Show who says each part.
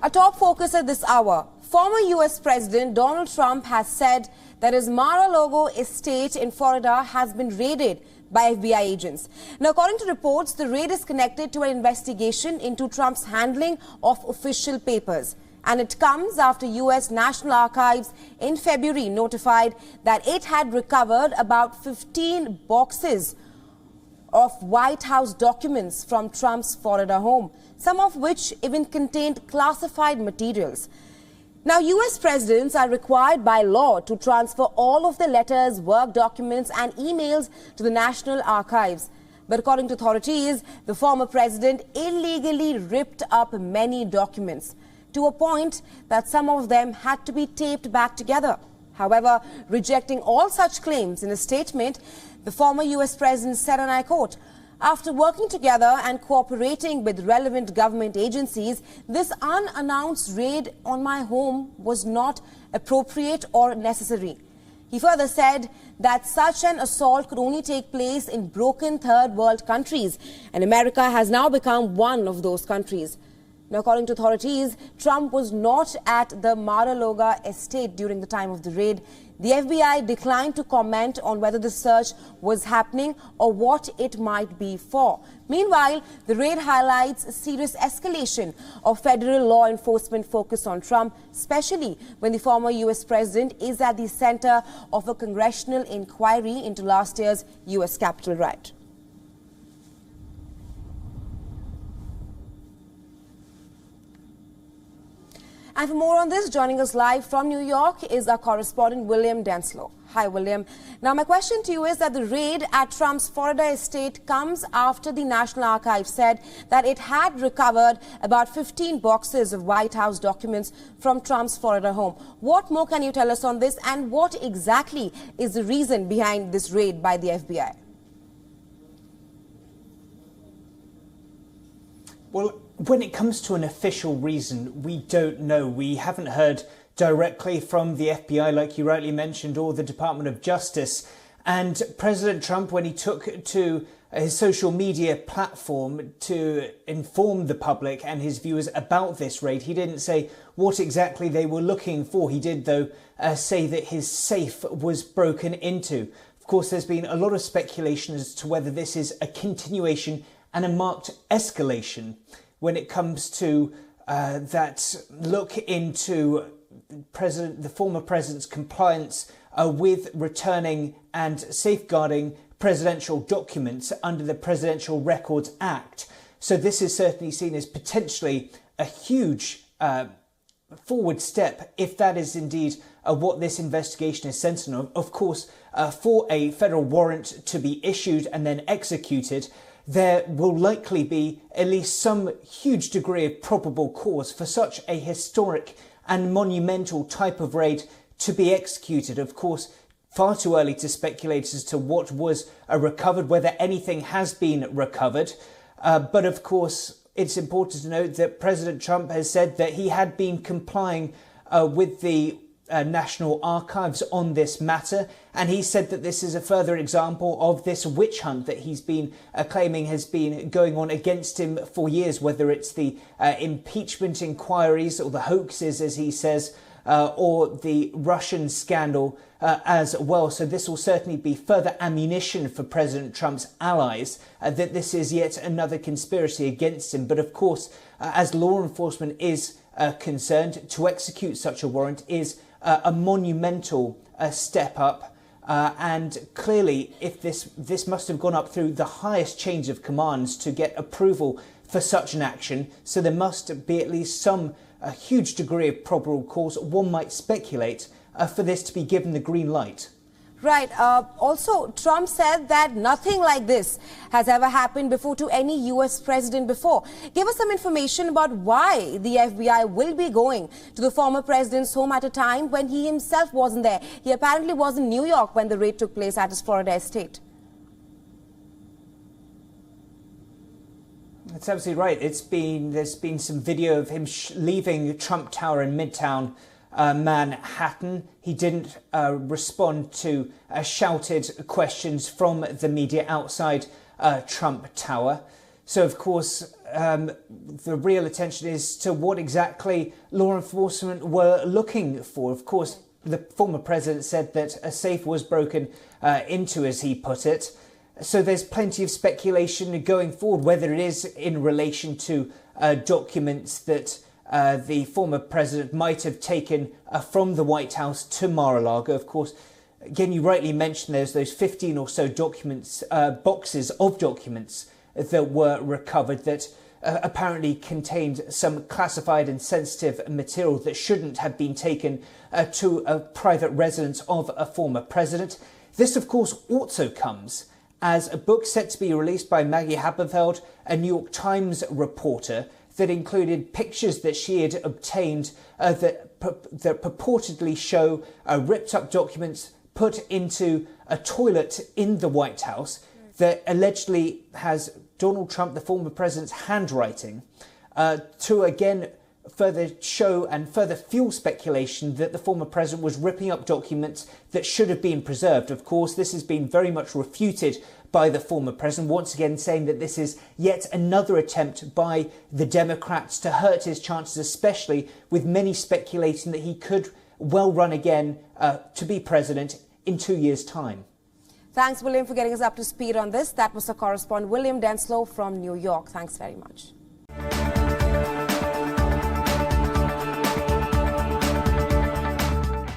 Speaker 1: A top focus at this hour. Former US President Donald Trump has said that his Mar-a-Lago-estate in Florida has been raided by FBI agents. Now, according to reports, the raid is connected to an investigation into Trump's handling of official papers. And it comes after US National Archives in February notified that it had recovered about 15 boxes of White House documents from Trump's Florida home, some of which even contained classified materials. Now, US presidents are required by law to transfer all of their letters, work documents and emails to the National Archives. But according to authorities, the former president illegally ripped up many documents to a point that some of them had to be taped back together. However, rejecting all such claims in a statement, the former US president said, and I quote, "After working together and cooperating with relevant government agencies, this unannounced raid on my home was not appropriate or necessary." He further said that such an assault could only take place in broken third world countries, and America has now become one of those countries. Now, according to authorities, Trump was not at the Mar-a-Lago-estate during the time of the raid. The FBI declined to comment on whether the search was happening or what it might be for. Meanwhile, the raid highlights a serious escalation of federal law enforcement focus on Trump, especially when the former US president is at the center of a congressional inquiry into last year's US Capitol riot. And for more on this, joining us live from New York is our correspondent, William Denslow. Hi, William. Now, my question to you is that the raid at Trump's Florida estate comes after the National Archives said that it had recovered about 15 boxes of White House documents from Trump's Florida home. What more can you tell us on this, and what exactly is the reason behind this raid by the FBI?
Speaker 2: Well, when it comes to an official reason, we don't know. We haven't heard directly from the FBI, like you rightly mentioned, or the Department of Justice. And President Trump, when he took to his social media platform to inform the public and his viewers about this raid, he didn't say what exactly they were looking for. He did, though, say that his safe was broken into. Of course, there's been a lot of speculation as to whether this is a continuation and a marked escalation when it comes to that look into the former president's compliance with returning and safeguarding presidential documents under the Presidential Records Act. So this is certainly seen as potentially a huge forward step, if that is indeed what this investigation is centered on. Of course, for a federal warrant to be issued and then executed, there will likely be at least some huge degree of probable cause for such a historic and monumental type of raid to be executed. Of course, far too early to speculate as to what was recovered, whether anything has been recovered. But of course, it's important to note that President Trump has said that he had been complying with the National Archives on this matter, and he said that this is a further example of this witch hunt that he's been claiming has been going on against him for years, whether it's the impeachment inquiries or the hoaxes, as he says, or the Russian scandal as well. So this will certainly be further ammunition for President Trump's allies that this is yet another conspiracy against him. But of course, as law enforcement is concerned, to execute such a warrant is a monumental step up, and clearly, if this must have gone up through the highest chains of commands to get approval for such an action, so there must be at least some huge degree of probable cause, one might speculate, for this to be given the green light.
Speaker 1: Right. Also, Trump said that nothing like this has ever happened before to any US president before. Give us some information about why the FBI will be going to the former president's home at a time when he himself wasn't there. He apparently was in New York when the raid took place at his Florida estate.
Speaker 2: That's absolutely right. There's been some video of him leaving Trump Tower in Midtown Manhattan. He didn't respond to shouted questions from the media outside Trump Tower. So, of course, the real attention is to what exactly law enforcement were looking for. Of course, the former president said that a safe was broken into, as he put it. So there's plenty of speculation going forward, whether it is in relation to documents that the former president might have taken from the White House to Mar-a-Lago. Of course, again, you rightly mentioned there's those 15 or so documents, boxes of documents that were recovered that apparently contained some classified and sensitive material that shouldn't have been taken to a private residence of a former president. This, of course, also comes as a book set to be released by Maggie Haberfeld, a New York Times reporter, that included pictures that she had obtained that purportedly show ripped up documents put into a toilet in the White House that allegedly has Donald Trump, the former president's handwriting, to again further show and further fuel speculation that the former president was ripping up documents that should have been preserved. Of course, this has been very much refuted by the former president, once again saying that this is yet another attempt by the Democrats to hurt his chances, especially with many speculating that he could well run again to be president in 2 years' time.
Speaker 1: Thanks, William, for getting us up to speed on this. That was the correspondent William Denslow from New York. Thanks very much.